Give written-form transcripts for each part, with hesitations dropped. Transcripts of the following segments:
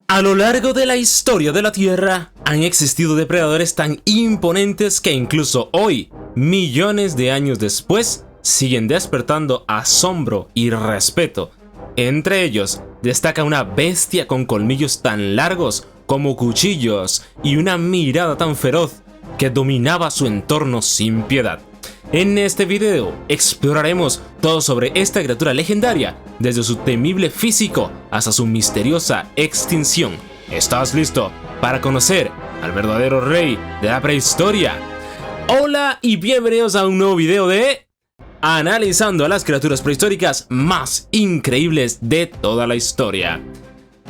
A lo largo de la historia de la Tierra, han existido depredadores tan imponentes que incluso hoy, millones de años después, siguen despertando asombro y respeto. Entre ellos, destaca una bestia con colmillos tan largos como cuchillos y una mirada tan feroz que dominaba su entorno sin piedad. En este video exploraremos todo sobre esta criatura legendaria, desde su temible físico hasta su misteriosa extinción. ¿Estás listo para conocer al verdadero rey de la prehistoria? Hola y bienvenidos a un nuevo video de analizando a las criaturas prehistóricas más increíbles de toda la historia.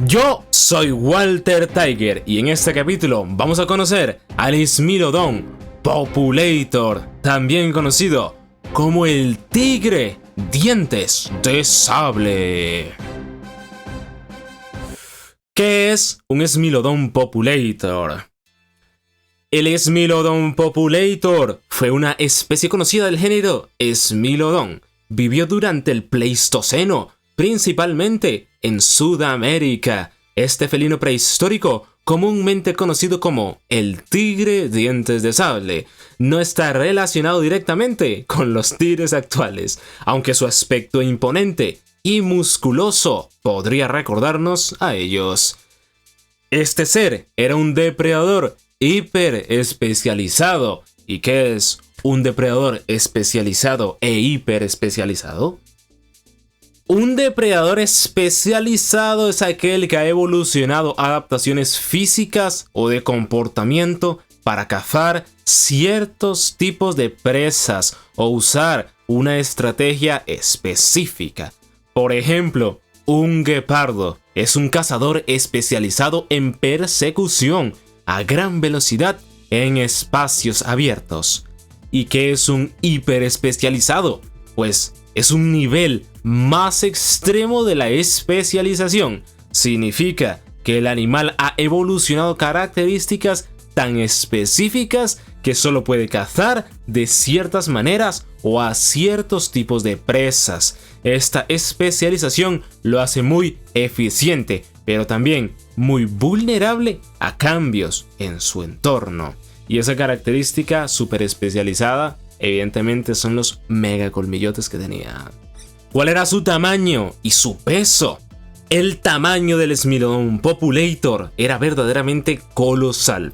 Yo soy Walter Tiger y en este capítulo vamos a conocer al Smilodon Populator, también conocido como el tigre dientes de sable. ¿Qué es un Smilodon Populator? El Smilodon Populator fue una especie conocida del género Smilodon. Vivió durante el Pleistoceno, principalmente en Sudamérica. Este felino prehistórico, comúnmente conocido como el tigre dientes de sable, no está relacionado directamente con los tigres actuales, aunque su aspecto imponente y musculoso podría recordarnos a ellos. Este ser era un depredador hiper especializado. ¿Y qué es un depredador especializado e hiper especializado? Un depredador especializado es aquel que ha evolucionado adaptaciones físicas o de comportamiento para cazar ciertos tipos de presas o usar una estrategia específica. Por ejemplo, un guepardo es un cazador especializado en persecución a gran velocidad en espacios abiertos. ¿Y qué es un hiperespecializado? Pues es un nivel más extremo de la especialización. Significa que el animal ha evolucionado características tan específicas que solo puede cazar de ciertas maneras o a ciertos tipos de presas. Esta especialización lo hace muy eficiente, pero también muy vulnerable a cambios en su entorno. Y esa característica súper especializada, evidentemente, son los mega colmillotes que tenía. ¿Cuál era su tamaño y su peso? El tamaño del Smilodon Populator era verdaderamente colosal.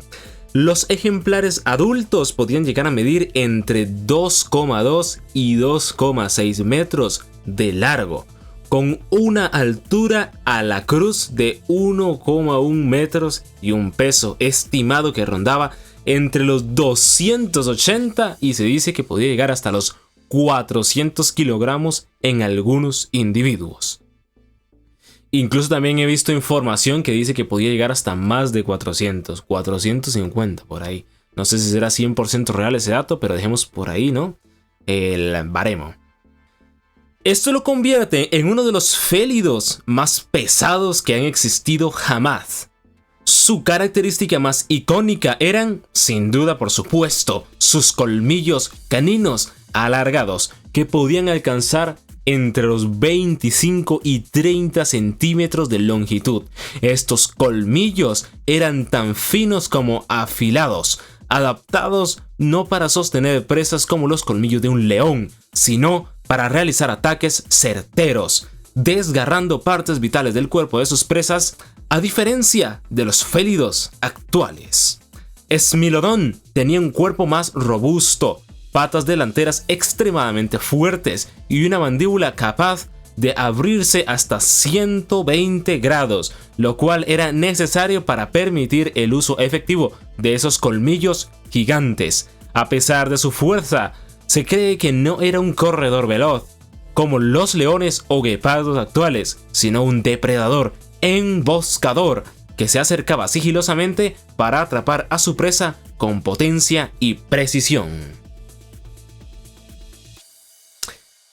Los ejemplares adultos podían llegar a medir entre 2,2 y 2,6 metros de largo, con una altura a la cruz de 1,1 metros y un peso estimado que rondaba entre los 280 y se dice que podía llegar hasta los 400 kilogramos en algunos individuos. Incluso también he visto información que dice que podía llegar hasta más de 400, 450 por ahí. No sé si será 100% real ese dato, pero dejemos por ahí, ¿no? El baremo. Esto lo convierte en uno de los félidos más pesados que han existido jamás. Su característica más icónica eran, sin duda por supuesto, sus colmillos caninos alargados que podían alcanzar entre los 25 y 30 centímetros de longitud. Estos colmillos eran tan finos como afilados, adaptados no para sostener presas como los colmillos de un león, sino para realizar ataques certeros, desgarrando partes vitales del cuerpo de sus presas, a diferencia de los félidos actuales. Smilodon tenía un cuerpo más robusto, patas delanteras extremadamente fuertes y una mandíbula capaz de abrirse hasta 120 grados, lo cual era necesario para permitir el uso efectivo de esos colmillos gigantes. A pesar de su fuerza, se cree que no era un corredor veloz, como los leones o guepardos actuales, sino un depredador emboscador que se acercaba sigilosamente para atrapar a su presa con potencia y precisión.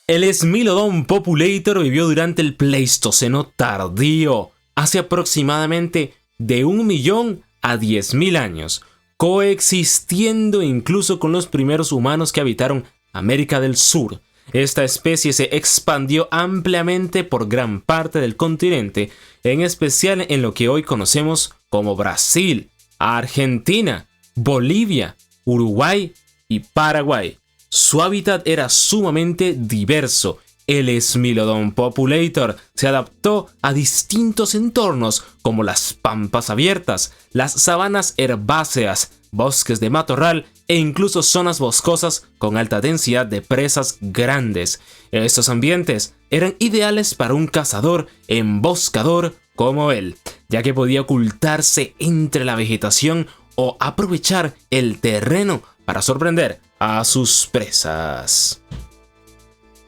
El Smilodon Populator vivió durante el Pleistoceno tardío, hace aproximadamente de 1 millón a 10.000 años, coexistiendo incluso con los primeros humanos que habitaron América del Sur. Esta especie se expandió ampliamente por gran parte del continente, en especial en lo que hoy conocemos como Brasil, Argentina, Bolivia, Uruguay y Paraguay. Su hábitat era sumamente diverso. El Smilodon populator se adaptó a distintos entornos como las pampas abiertas, las sabanas herbáceas, bosques de matorral e incluso zonas boscosas con alta densidad de presas grandes. Estos ambientes eran ideales para un cazador emboscador como él, ya que podía ocultarse entre la vegetación o aprovechar el terreno para sorprender a sus presas.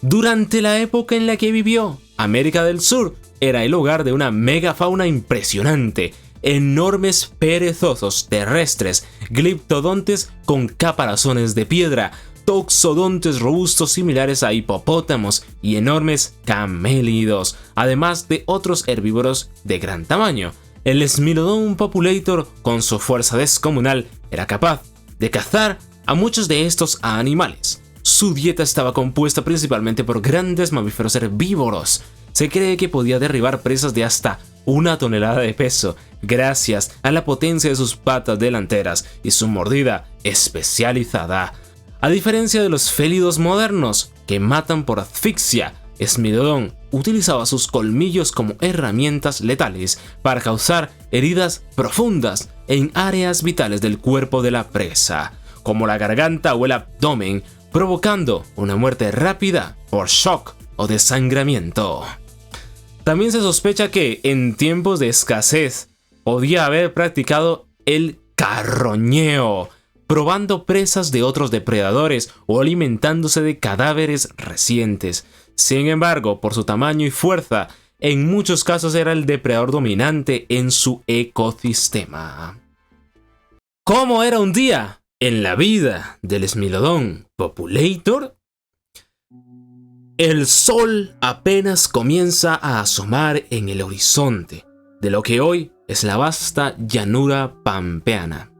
Durante la época en la que vivió, América del Sur era el hogar de una megafauna impresionante. Enormes perezosos terrestres, gliptodontes con caparazones de piedra, toxodontes robustos similares a hipopótamos y enormes camélidos, además de otros herbívoros de gran tamaño. El Smilodon populator, con su fuerza descomunal, era capaz de cazar a muchos de estos animales. Su dieta estaba compuesta principalmente por grandes mamíferos herbívoros. Se cree que podía derribar presas de hasta 1 tonelada de peso, gracias a la potencia de sus patas delanteras y su mordida especializada. A diferencia de los félidos modernos, que matan por asfixia, Smilodon utilizaba sus colmillos como herramientas letales para causar heridas profundas en áreas vitales del cuerpo de la presa, como la garganta o el abdomen, provocando una muerte rápida por shock o desangramiento. También se sospecha que, en tiempos de escasez, podía haber practicado el carroñeo, probando presas de otros depredadores o alimentándose de cadáveres recientes. Sin embargo, por su tamaño y fuerza, en muchos casos era el depredador dominante en su ecosistema. ¿Cómo era un día en la vida del Smilodon populator? El sol apenas comienza a asomar en el horizonte de lo que hoy es la vasta llanura pampeana.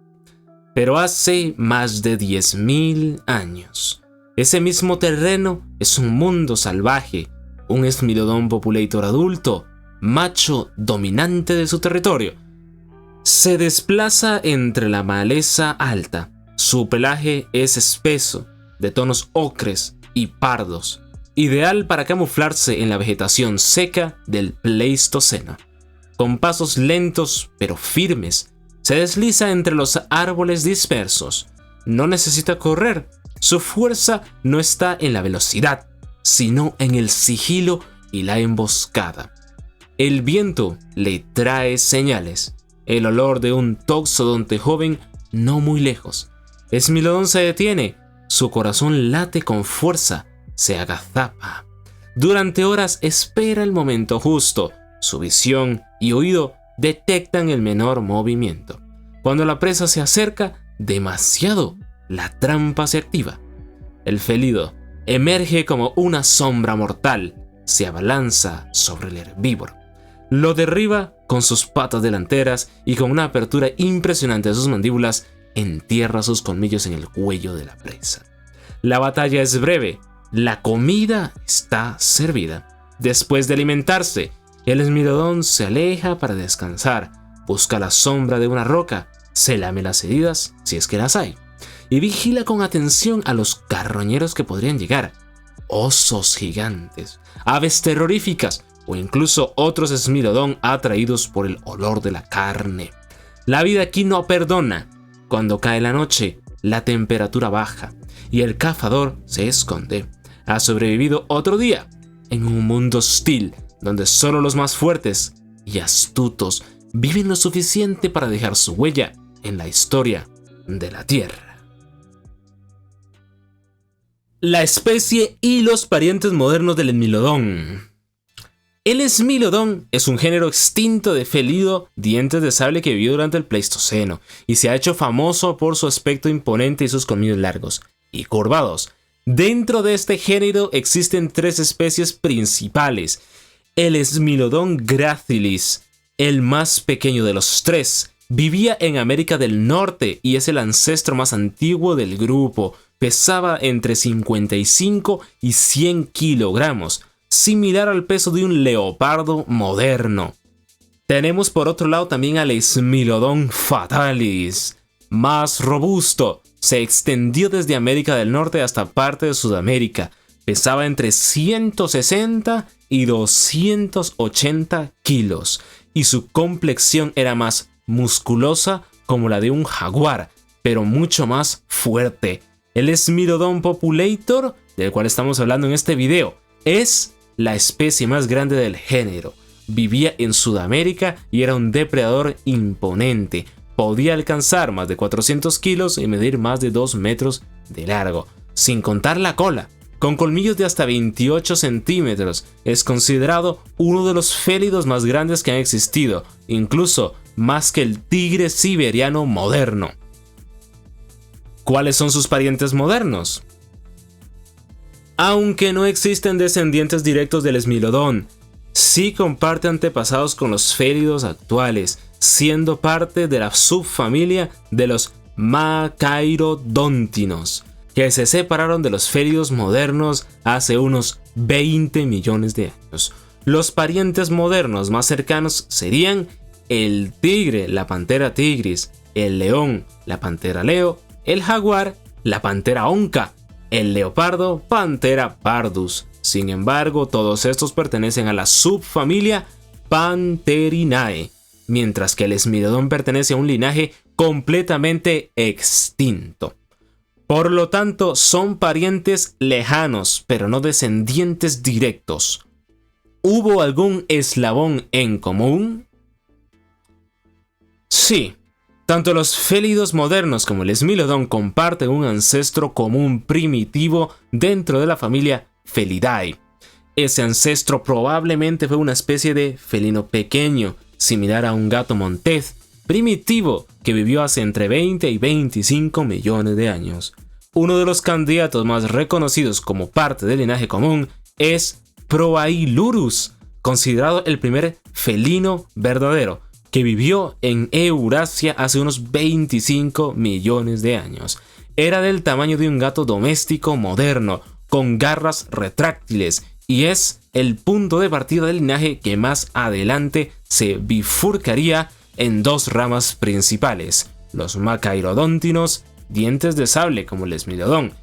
Pero hace más de 10.000 años, ese mismo terreno es un mundo salvaje, un Smilodon populator adulto, macho dominante de su territorio. Se desplaza entre la maleza alta. Su pelaje es espeso, de tonos ocres y pardos, ideal para camuflarse en la vegetación seca del Pleistoceno. Con pasos lentos pero firmes, se desliza entre los árboles dispersos. No necesita correr. Su fuerza no está en la velocidad, sino en el sigilo y la emboscada. El viento le trae señales. El olor de un toxodonte joven no muy lejos. Smilodon se detiene. Su corazón late con fuerza. Se agazapa. Durante horas espera el momento justo. Su visión y oído detectan el menor movimiento. Cuando la presa se acerca demasiado, la trampa se activa. El félido emerge como una sombra mortal. Se abalanza sobre el herbívoro. Lo derriba con sus patas delanteras y con una apertura impresionante de sus mandíbulas entierra sus colmillos en el cuello de la presa. La batalla es breve. La comida está servida. Después de alimentarse, el Smilodon se aleja para descansar, busca la sombra de una roca, se lame las heridas si es que las hay, y vigila con atención a los carroñeros que podrían llegar. Osos gigantes, aves terroríficas o incluso otros Smilodon atraídos por el olor de la carne. La vida aquí no perdona. Cuando cae la noche, la temperatura baja y el cazador se esconde. Ha sobrevivido otro día en un mundo hostil donde solo los más fuertes y astutos viven lo suficiente para dejar su huella en la historia de la Tierra. La especie y los parientes modernos del Smilodon. El Smilodon es un género extinto de félido dientes de sable que vivió durante el Pleistoceno y se ha hecho famoso por su aspecto imponente y sus colmillos largos y curvados. Dentro de este género existen 3 especies principales. El Smilodon gracilis, el más pequeño de los 3, vivía en América del Norte y es el ancestro más antiguo del grupo. pesaba entre 55 y 100 kilogramos, similar al peso de un leopardo moderno. Tenemos por otro lado también al Smilodon fatalis, más robusto. Se extendió desde América del Norte hasta parte de Sudamérica. Pesaba entre 160 y 280 kilos y su complexión era más musculosa como la de un jaguar, pero mucho más fuerte. El Smilodon populator, del cual estamos hablando en este video, es la especie más grande del género. Vivía en Sudamérica y era un depredador imponente. Podía alcanzar más de 400 kilos y medir más de 2 metros de largo, sin contar la cola. Con colmillos de hasta 28 centímetros, es considerado uno de los félidos más grandes que han existido, incluso más que el tigre siberiano moderno. ¿Cuáles son sus parientes modernos? Aunque no existen descendientes directos del Smilodon, sí comparte antepasados con los félidos actuales, siendo parte de la subfamilia de los Macairodontinos, que se separaron de los félidos modernos hace unos 20 millones de años. Los parientes modernos más cercanos serían el tigre, la pantera tigris, el león, la pantera leo, el jaguar, la pantera onca, el leopardo, pantera pardus. Sin embargo, todos estos pertenecen a la subfamilia Pantheraceae, mientras que el Smilodon pertenece a un linaje completamente extinto. Por lo tanto, son parientes lejanos, pero no descendientes directos. ¿Hubo algún eslabón en común? Sí. Tanto los félidos modernos como el Smilodon comparten un ancestro común primitivo dentro de la familia Felidae. Ese ancestro probablemente fue una especie de felino pequeño, similar a un gato montés, primitivo que vivió hace entre 20 y 25 millones de años. Uno de los candidatos más reconocidos como parte del linaje común es Proailurus, considerado el primer felino verdadero, que vivió en Eurasia hace unos 25 millones de años. Era del tamaño de un gato doméstico moderno, con garras retráctiles, y es el punto de partida del linaje que más adelante se bifurcaría en dos ramas principales: los Macairodontinos, dientes de sable como el Smilodon,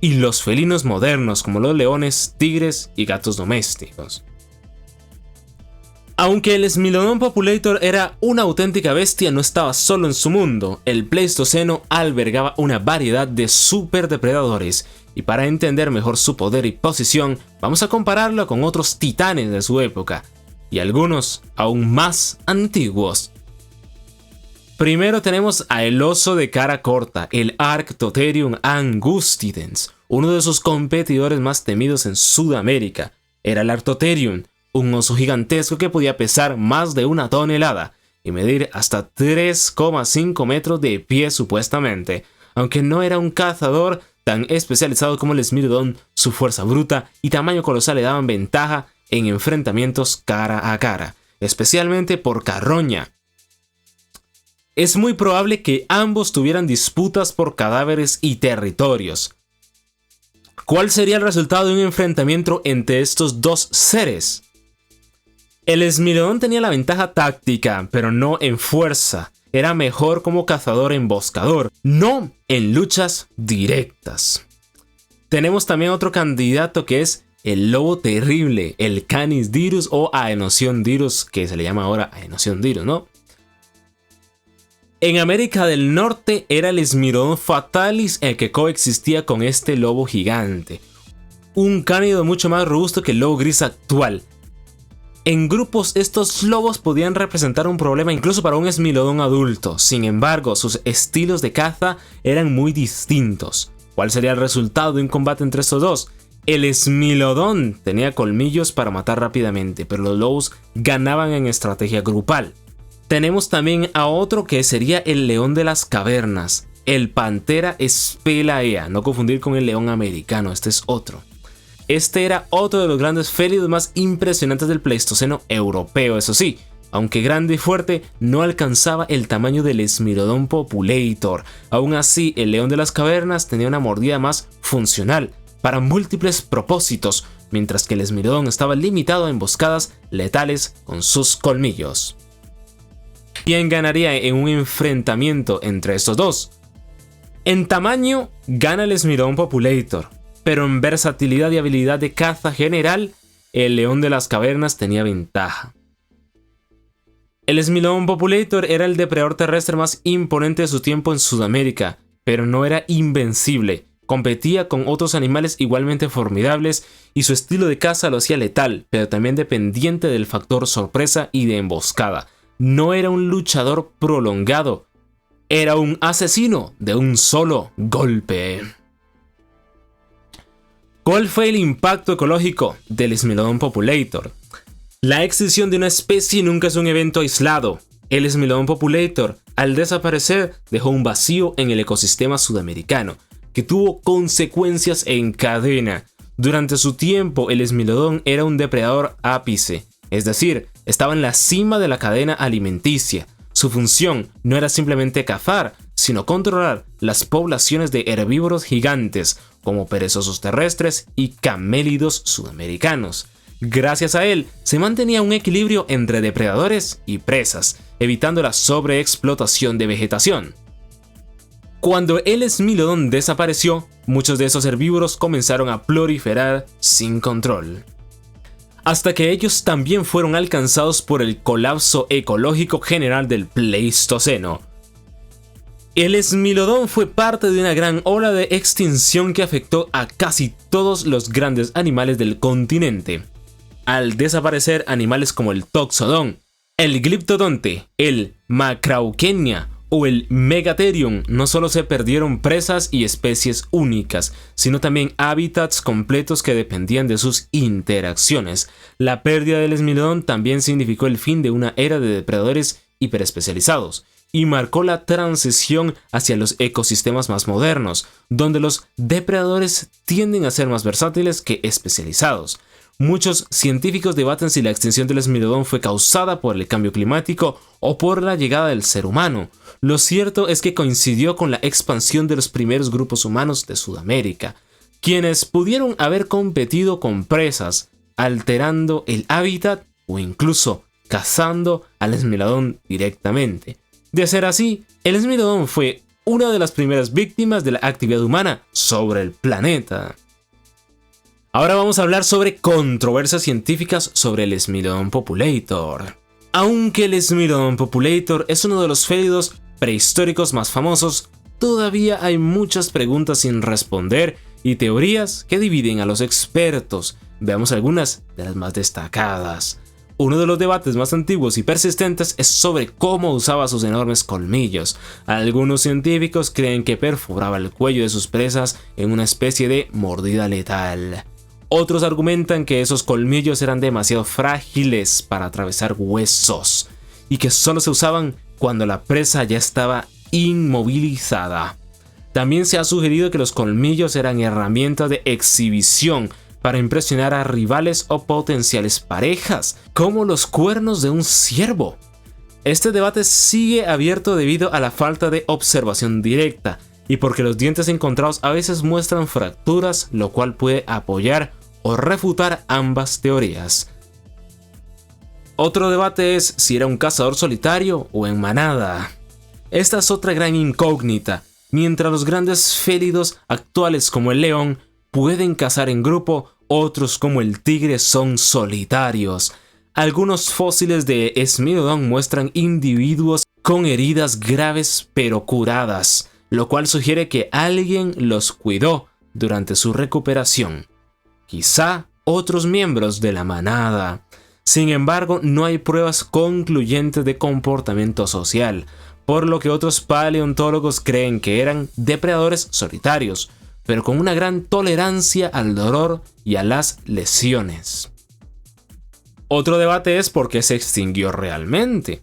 y los felinos modernos como los leones, tigres y gatos domésticos. Aunque el Smilodon populator era una auténtica bestia, no estaba solo en su mundo. El Pleistoceno albergaba una variedad de superdepredadores, y para entender mejor su poder y posición, vamos a compararlo con otros titanes de su época, y algunos aún más antiguos. Primero tenemos a el oso de cara corta, el Arctotherium angustidens, uno de sus competidores más temidos en Sudamérica. Era el Arctotherium, un oso gigantesco que podía pesar más de 1 tonelada y medir hasta 3,5 metros de pie supuestamente. Aunque no era un cazador tan especializado como el Smilodon, su fuerza bruta y tamaño colosal le daban ventaja en enfrentamientos cara a cara, especialmente por carroña. Es muy probable que ambos tuvieran disputas por cadáveres y territorios. ¿Cuál sería el resultado de un enfrentamiento entre estos dos seres? El Smilodon tenía la ventaja táctica, pero no en fuerza. Era mejor como cazador emboscador, no en luchas directas. Tenemos también otro candidato que es el lobo terrible, el Canis dirus o Aenosion dirus, que se le llama ahora Aenosion dirus, ¿no? En América del Norte era el Smilodon fatalis el que coexistía con este lobo gigante, un cánido mucho más robusto que el lobo gris actual. En grupos, estos lobos podían representar un problema incluso para un Smilodon adulto. Sin embargo, sus estilos de caza eran muy distintos. ¿Cuál sería el resultado de un combate entre estos dos? El Smilodon tenía colmillos para matar rápidamente, pero los lobos ganaban en estrategia grupal. Tenemos también a otro que sería el león de las cavernas, el Panthera spelaea, no confundir con el león americano, este es otro. Este era otro de los grandes félidos más impresionantes del Pleistoceno europeo, eso sí, aunque grande y fuerte, no alcanzaba el tamaño del Smilodon populator. Aún así, el león de las cavernas tenía una mordida más funcional, para múltiples propósitos, mientras que el Smilodon estaba limitado a emboscadas letales con sus colmillos. ¿Quién ganaría en un enfrentamiento entre estos dos? En tamaño, gana el Smilodon populator, pero en versatilidad y habilidad de caza general, el león de las cavernas tenía ventaja. El Smilodon populator era el depredador terrestre más imponente de su tiempo en Sudamérica, pero no era invencible. Competía con otros animales igualmente formidables y su estilo de caza lo hacía letal, pero también dependiente del factor sorpresa y de emboscada. No era un luchador prolongado, era un asesino de un solo golpe. ¿Cuál fue el impacto ecológico del Smilodon populator? La extinción de una especie nunca es un evento aislado. El Smilodon populator, al desaparecer, dejó un vacío en el ecosistema sudamericano, que tuvo consecuencias en cadena. Durante su tiempo, el Smilodon era un depredador ápice, es decir, estaba en la cima de la cadena alimenticia. Su función no era simplemente cazar, sino controlar las poblaciones de herbívoros gigantes, como perezosos terrestres y camélidos sudamericanos. Gracias a él, se mantenía un equilibrio entre depredadores y presas, evitando la sobreexplotación de vegetación. Cuando el Smilodon desapareció, muchos de esos herbívoros comenzaron a proliferar sin control, hasta que ellos también fueron alcanzados por el colapso ecológico general del Pleistoceno. El Smilodon fue parte de una gran ola de extinción que afectó a casi todos los grandes animales del continente. Al desaparecer animales como el Toxodon, el Glyptodonte, el Macrauchenia o el Megatherium, no solo se perdieron presas y especies únicas, sino también hábitats completos que dependían de sus interacciones. La pérdida del Smilodon también significó el fin de una era de depredadores hiperespecializados y marcó la transición hacia los ecosistemas más modernos, donde los depredadores tienden a ser más versátiles que especializados. Muchos científicos debaten si la extinción del Smilodon fue causada por el cambio climático o por la llegada del ser humano. Lo cierto es que coincidió con la expansión de los primeros grupos humanos de Sudamérica, quienes pudieron haber competido con presas, alterando el hábitat o incluso cazando al Smilodon directamente. De ser así, el Smilodon fue una de las primeras víctimas de la actividad humana sobre el planeta. Ahora vamos a hablar sobre controversias científicas sobre el Smilodon populator. Aunque el Smilodon populator es uno de los félidos prehistóricos más famosos, todavía hay muchas preguntas sin responder y teorías que dividen a los expertos. Veamos algunas de las más destacadas. Uno de los debates más antiguos y persistentes es sobre cómo usaba sus enormes colmillos. Algunos científicos creen que perforaba el cuello de sus presas en una especie de mordida letal. Otros argumentan que esos colmillos eran demasiado frágiles para atravesar huesos y que solo se usaban cuando la presa ya estaba inmovilizada. También se ha sugerido que los colmillos eran herramientas de exhibición para impresionar a rivales o potenciales parejas, como los cuernos de un ciervo. Este debate sigue abierto debido a la falta de observación directa y porque los dientes encontrados a veces muestran fracturas, lo cual puede apoyar o refutar ambas teorías. Otro debate es si era un cazador solitario o en manada. Esta es otra gran incógnita. Mientras los grandes félidos actuales como el león pueden cazar en grupo, otros como el tigre son solitarios. Algunos fósiles de Smilodon muestran individuos con heridas graves pero curadas, lo cual sugiere que alguien los cuidó durante su recuperación. Quizá otros miembros de la manada. Sin embargo, no hay pruebas concluyentes de comportamiento social, por lo que otros paleontólogos creen que eran depredadores solitarios, pero con una gran tolerancia al dolor y a las lesiones. Otro debate es por qué se extinguió realmente.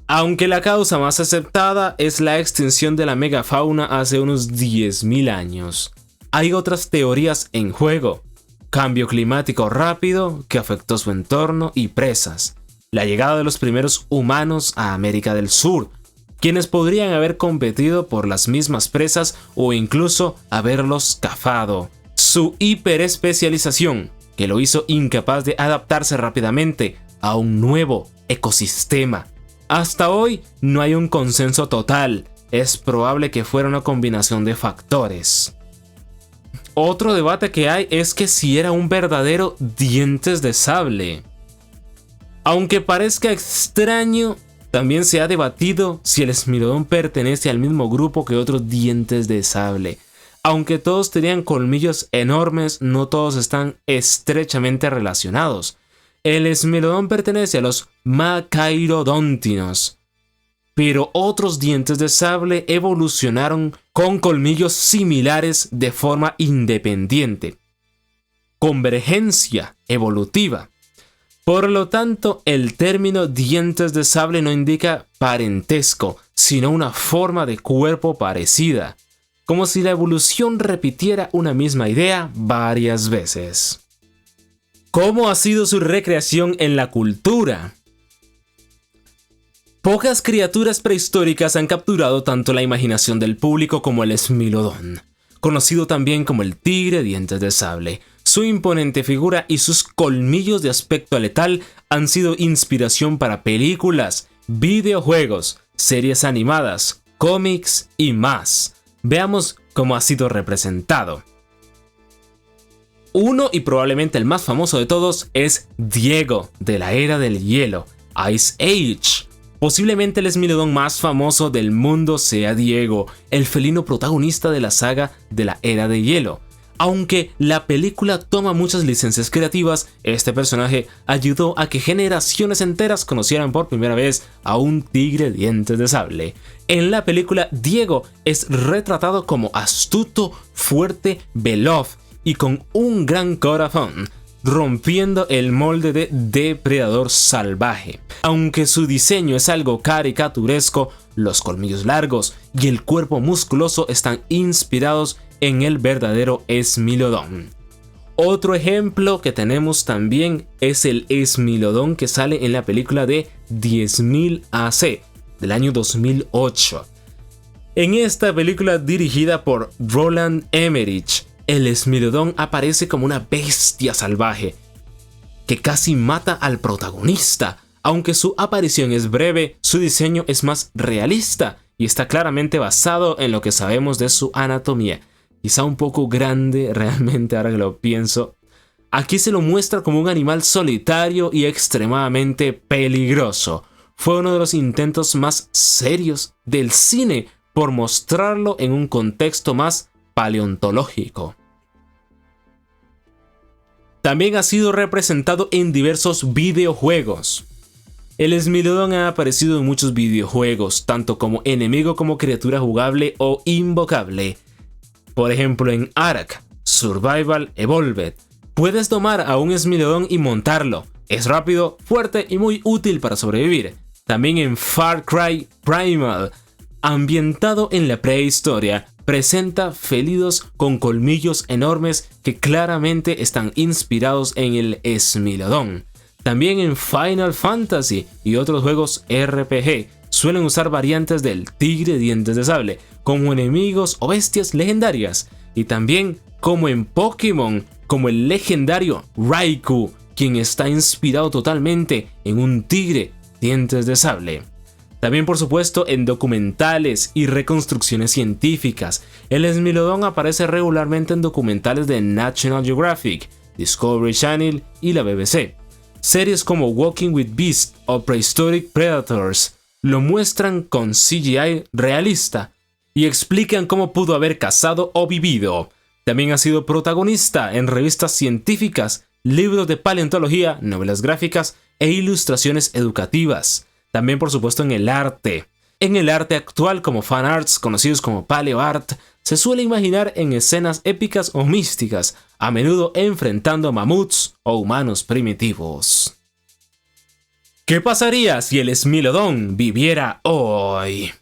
Aunque la causa más aceptada es la extinción de la megafauna hace unos 10.000 años. Hay otras teorías en juego: cambio climático rápido que afectó su entorno y presas, la llegada de los primeros humanos a América del Sur, quienes podrían haber competido por las mismas presas o incluso haberlos cazado. Su hiperespecialización, que lo hizo incapaz de adaptarse rápidamente a un nuevo ecosistema. Hasta hoy no hay un consenso total, es probable que fuera una combinación de factores. Otro debate que hay es que si era un verdadero dientes de sable. Aunque parezca extraño, también se ha debatido si el Smilodon pertenece al mismo grupo que otros dientes de sable. Aunque todos tenían colmillos enormes, no todos están estrechamente relacionados. El Smilodon pertenece a los Machairodontinos, pero otros dientes de sable evolucionaron con colmillos similares de forma independiente. Convergencia evolutiva. Por lo tanto, el término dientes de sable no indica parentesco, sino una forma de cuerpo parecida, como si la evolución repitiera una misma idea varias veces. ¿Cómo ha sido su recreación en la cultura? Pocas criaturas prehistóricas han capturado tanto la imaginación del público como el Smilodon, conocido también como el tigre dientes de sable. Su imponente figura y sus colmillos de aspecto letal han sido inspiración para películas, videojuegos, series animadas, cómics y más. Veamos cómo ha sido representado. Uno y probablemente el más famoso de todos es Diego, de la Era del Hielo, Ice Age. Posiblemente el Smilodon más famoso del mundo sea Diego, el felino protagonista de la saga de la Era de Hielo. Aunque la película toma muchas licencias creativas, este personaje ayudó a que generaciones enteras conocieran por primera vez a un tigre dientes de sable. En la película, Diego es retratado como astuto, fuerte, veloz y con un gran corazón, rompiendo el molde de depredador salvaje. Aunque su diseño es algo caricaturesco, los colmillos largos y el cuerpo musculoso están inspirados en el verdadero Smilodon. Otro ejemplo que tenemos también es el Smilodon que sale en la película de 10.000 AC del año 2008. En esta película dirigida por Roland Emmerich, el Smilodon aparece como una bestia salvaje que casi mata al protagonista. Aunque su aparición es breve, su diseño es más realista y está claramente basado en lo que sabemos de su anatomía. Quizá un poco grande realmente ahora que lo pienso. Aquí se lo muestra como un animal solitario y extremadamente peligroso. Fue uno de los intentos más serios del cine por mostrarlo en un contexto más paleontológico. También ha sido representado en diversos videojuegos. El Smilodon ha aparecido en muchos videojuegos, tanto como enemigo como criatura jugable o invocable. Por ejemplo, en Ark Survival Evolved, puedes domar a un Smilodon y montarlo. Es rápido, fuerte y muy útil para sobrevivir. También en Far Cry Primal, ambientado en la prehistoria, presenta felinos con colmillos enormes que claramente están inspirados en el Smilodon. También en Final Fantasy y otros juegos RPG suelen usar variantes del tigre dientes de sable como enemigos o bestias legendarias, y también como en Pokémon, como el legendario Raikou, quien está inspirado totalmente en un tigre dientes de sable. También, por supuesto, en documentales y reconstrucciones científicas. El Smilodon aparece regularmente en documentales de National Geographic, Discovery Channel y la BBC. Series como Walking with Beasts o Prehistoric Predators lo muestran con CGI realista y explican cómo pudo haber cazado o vivido. También ha sido protagonista en revistas científicas, libros de paleontología, novelas gráficas e ilustraciones educativas. También, por supuesto, en el arte. En el arte actual, como fanarts conocidos como paleoart, se suele imaginar en escenas épicas o místicas, a menudo enfrentando mamuts o humanos primitivos. ¿Qué pasaría si el Smilodon viviera hoy?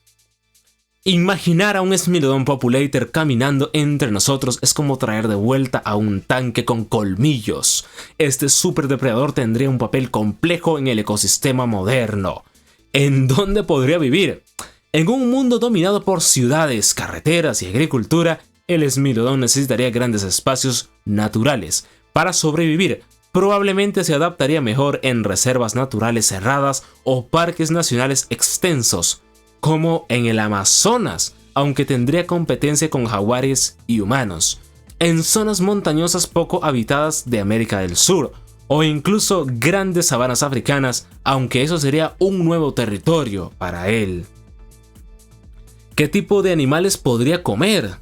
Imaginar a un Smilodon Populator caminando entre nosotros es como traer de vuelta a un tanque con colmillos. Este superdepredador tendría un papel complejo en el ecosistema moderno. ¿En dónde podría vivir? En un mundo dominado por ciudades, carreteras y agricultura, el Smilodon necesitaría grandes espacios naturales. Para sobrevivir, probablemente se adaptaría mejor en reservas naturales cerradas o parques nacionales extensos, como en el Amazonas, aunque tendría competencia con jaguares y humanos, en zonas montañosas poco habitadas de América del Sur, o incluso grandes sabanas africanas, aunque eso sería un nuevo territorio para él. ¿Qué tipo de animales podría comer?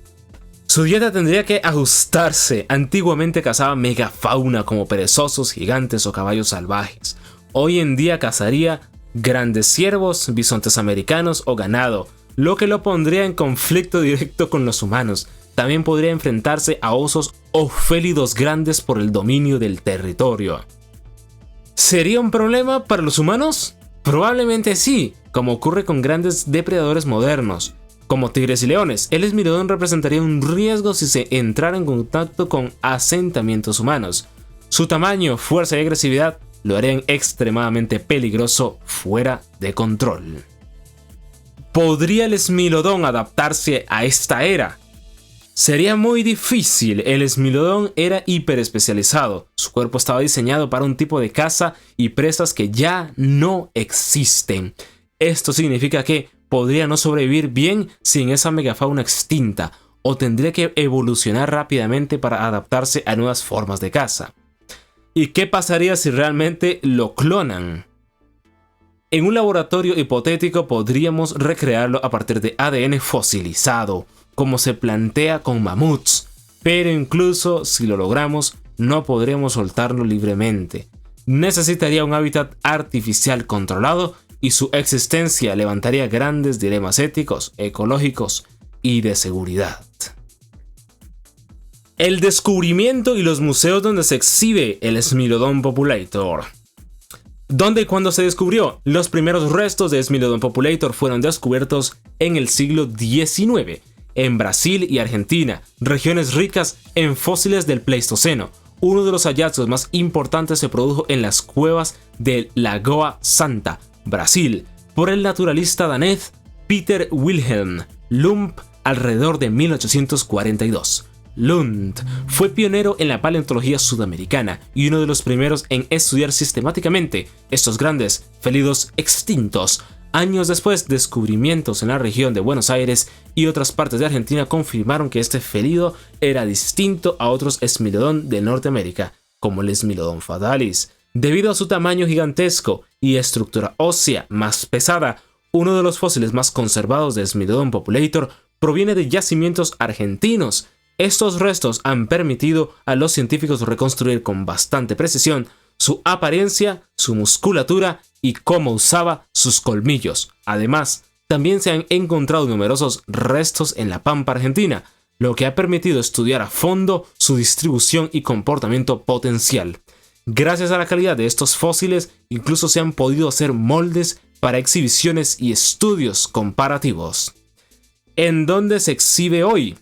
Su dieta tendría que ajustarse. Antiguamente cazaba megafauna como perezosos, gigantes o caballos salvajes. Hoy en día cazaría grandes ciervos, bisontes americanos o ganado, lo que lo pondría en conflicto directo con los humanos. También podría enfrentarse a osos o félidos grandes por el dominio del territorio. ¿Sería un problema para los humanos? Probablemente sí, como ocurre con grandes depredadores modernos, como tigres y leones. El Smilodon representaría un riesgo si se entrara en contacto con asentamientos humanos. Su tamaño, fuerza y agresividad lo harían extremadamente peligroso fuera de control. ¿Podría el Smilodon adaptarse a esta era? Sería muy difícil. El Smilodon era hiperespecializado. Su cuerpo estaba diseñado para un tipo de caza y presas que ya no existen. Esto significa que podría no sobrevivir bien sin esa megafauna extinta, o tendría que evolucionar rápidamente para adaptarse a nuevas formas de caza. ¿Y qué pasaría si realmente lo clonan? En un laboratorio hipotético podríamos recrearlo a partir de ADN fosilizado, como se plantea con mamuts, pero incluso si lo logramos, no podremos soltarlo libremente. Necesitaría un hábitat artificial controlado y su existencia levantaría grandes dilemas éticos, ecológicos y de seguridad. El descubrimiento y los museos donde se exhibe el Smilodon Populator. ¿Dónde y cuándo se descubrió? Los primeros restos de Smilodon Populator fueron descubiertos en el siglo XIX, en Brasil y Argentina, regiones ricas en fósiles del Pleistoceno. Uno de los hallazgos más importantes se produjo en las cuevas de Lagoa Santa, Brasil, por el naturalista danés Peter Wilhelm Lund alrededor de 1842. Lund fue pionero en la paleontología sudamericana y uno de los primeros en estudiar sistemáticamente estos grandes felinos extintos. Años después, descubrimientos en la región de Buenos Aires y otras partes de Argentina confirmaron que este felido era distinto a otros Smilodon de Norteamérica, como el Smilodon fatalis. Debido a su tamaño gigantesco y estructura ósea más pesada, uno de los fósiles más conservados de Smilodon Populator proviene de yacimientos argentinos. Estos restos han permitido a los científicos reconstruir con bastante precisión su apariencia, su musculatura y cómo usaba sus colmillos. Además, también se han encontrado numerosos restos en la pampa argentina, lo que ha permitido estudiar a fondo su distribución y comportamiento potencial. Gracias a la calidad de estos fósiles, incluso se han podido hacer moldes para exhibiciones y estudios comparativos. ¿En dónde se exhibe hoy?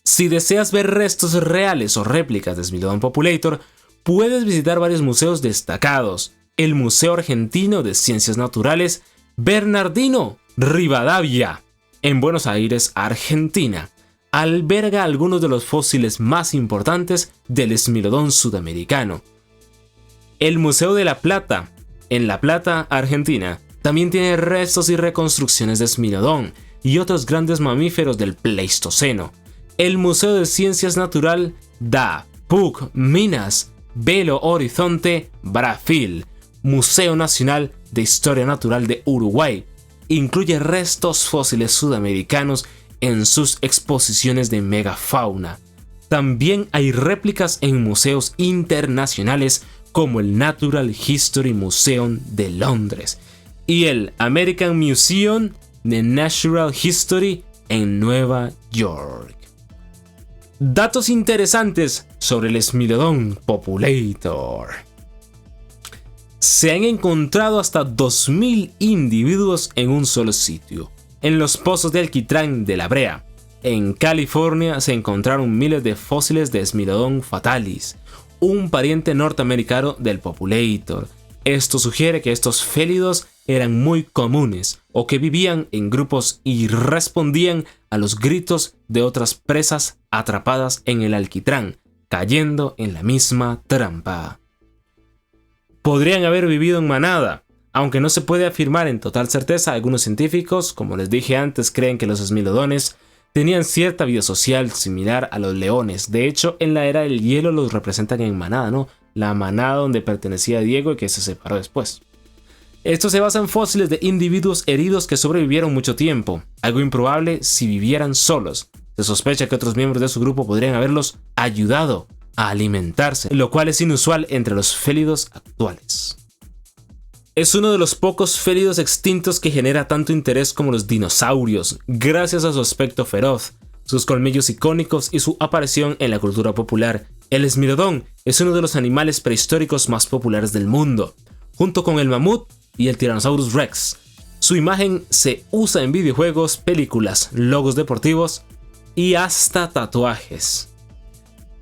Si deseas ver restos reales o réplicas de Smilodon Populator, puedes visitar varios museos destacados. El Museo Argentino de Ciencias Naturales Bernardino Rivadavia, en Buenos Aires, Argentina, alberga algunos de los fósiles más importantes del Smilodon sudamericano. El Museo de La Plata, en La Plata, Argentina, también tiene restos y reconstrucciones de Smilodon y otros grandes mamíferos del Pleistoceno. El Museo de Ciencias Natural da PUC Minas Belo Horizonte, Brasil, Museo Nacional de Historia Natural de Uruguay, incluye restos fósiles sudamericanos en sus exposiciones de megafauna. También hay réplicas en museos internacionales como el Natural History Museum de Londres y el American Museum de Natural History en Nueva York. Datos interesantes sobre el Smilodon Populator. Se han encontrado hasta 2000 individuos en un solo sitio. En los pozos de alquitrán de La Brea, en California, se encontraron miles de fósiles de Smilodon fatalis, un pariente norteamericano del Populator. Esto sugiere que estos félidos eran muy comunes o que vivían en grupos y respondían a los gritos de otras presas atrapadas en el alquitrán, cayendo en la misma trampa. Podrían haber vivido en manada. Aunque no se puede afirmar en total certeza, algunos científicos, como les dije antes, creen que los Smilodones tenían cierta vida social similar a los leones. De hecho, en la era del hielo los representan en manada, ¿no? La manada donde pertenecía Diego y que se separó después. Esto se basa en fósiles de individuos heridos que sobrevivieron mucho tiempo, algo improbable si vivieran solos. Se sospecha que otros miembros de su grupo podrían haberlos ayudado a alimentarse, lo cual es inusual entre los félidos actuales. Es uno de los pocos félidos extintos que genera tanto interés como los dinosaurios, gracias a su aspecto feroz, sus colmillos icónicos y su aparición en la cultura popular. El Smilodon es uno de los animales prehistóricos más populares del mundo, junto con el mamut y el Tyrannosaurus Rex. Su imagen se usa en videojuegos, películas, logos deportivos y hasta tatuajes.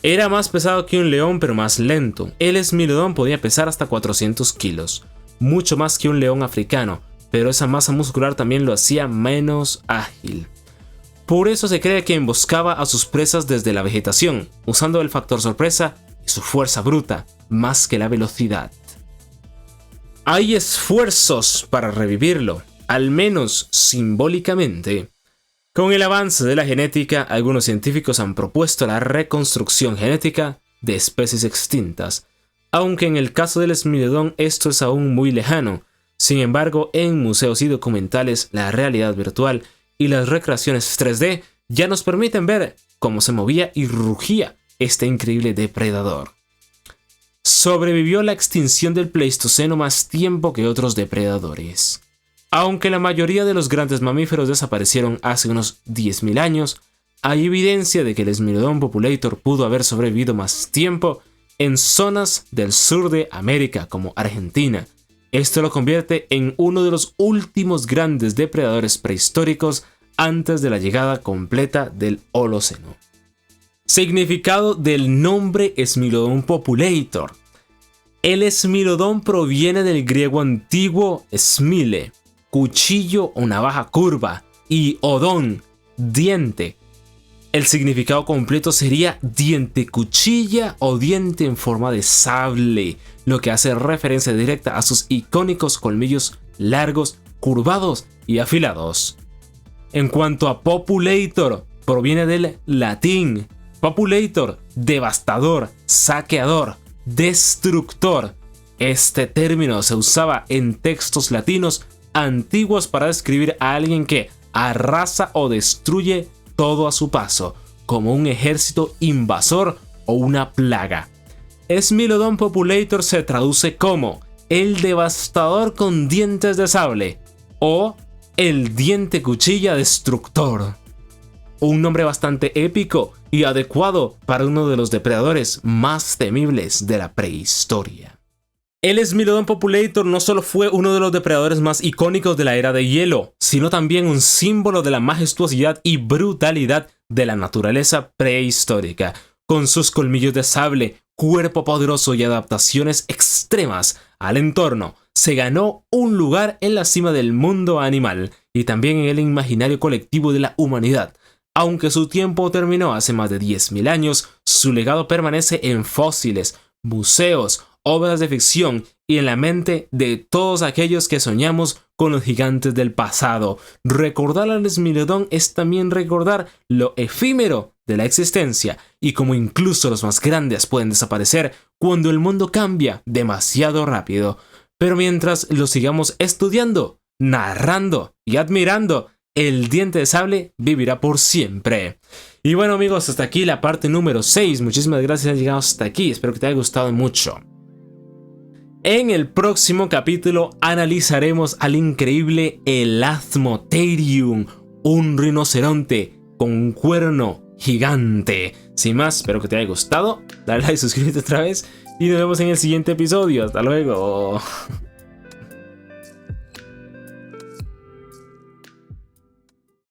Era más pesado que un león, pero más lento. El Smilodon podía pesar hasta 400 kilos. Mucho más que un león africano, pero esa masa muscular también lo hacía menos ágil. Por eso se cree que emboscaba a sus presas desde la vegetación, usando el factor sorpresa y su fuerza bruta, más que la velocidad. Hay esfuerzos para revivirlo, al menos simbólicamente. Con el avance de la genética, algunos científicos han propuesto la reconstrucción genética de especies extintas, aunque en el caso del Smilodon esto es aún muy lejano. Sin embargo, en museos y documentales, la realidad virtual y las recreaciones 3D ya nos permiten ver cómo se movía y rugía este increíble depredador. Sobrevivió la extinción del Pleistoceno más tiempo que otros depredadores. Aunque la mayoría de los grandes mamíferos desaparecieron hace unos 10.000 años, hay evidencia de que el Smilodon Populator pudo haber sobrevivido más tiempo en zonas del sur de América como Argentina. Esto lo convierte en uno de los últimos grandes depredadores prehistóricos antes de la llegada completa del Holoceno. Significado del nombre Smilodon Populator. El Smilodon proviene del griego antiguo smile, cuchillo o navaja curva, y odón, diente. El significado completo sería diente cuchilla o diente en forma de sable, lo que hace referencia directa a sus icónicos colmillos largos, curvados y afilados. En cuanto a Populator, proviene del latín populator, devastador, saqueador, destructor. Este término se usaba en textos latinos antiguos para describir a alguien que arrasa o destruye todo a su paso, como un ejército invasor o una plaga. Smilodon Populator se traduce como el devastador con dientes de sable o el diente cuchilla destructor. Un nombre bastante épico y adecuado para uno de los depredadores más temibles de la prehistoria. El Smilodon Populator no solo fue uno de los depredadores más icónicos de la era de hielo, sino también un símbolo de la majestuosidad y brutalidad de la naturaleza prehistórica. Con sus colmillos de sable, cuerpo poderoso y adaptaciones extremas al entorno, se ganó un lugar en la cima del mundo animal y también en el imaginario colectivo de la humanidad. Aunque su tiempo terminó hace más de 10.000 años, su legado permanece en fósiles, museos, obras de ficción y en la mente de todos aquellos que soñamos con los gigantes del pasado. Recordar al Smilodon es también recordar lo efímero de la existencia y cómo incluso los más grandes pueden desaparecer cuando el mundo cambia demasiado rápido. Pero mientras lo sigamos estudiando, narrando y admirando, el diente de sable vivirá por siempre. Y bueno amigos, hasta aquí la parte número 6. Muchísimas gracias por haber llegado hasta aquí. Espero que te haya gustado mucho. En el próximo capítulo analizaremos al increíble Elasmotherium, un rinoceronte con un cuerno gigante. Sin más, espero que te haya gustado. Dale like, suscríbete otra vez y nos vemos en el siguiente episodio. Hasta luego.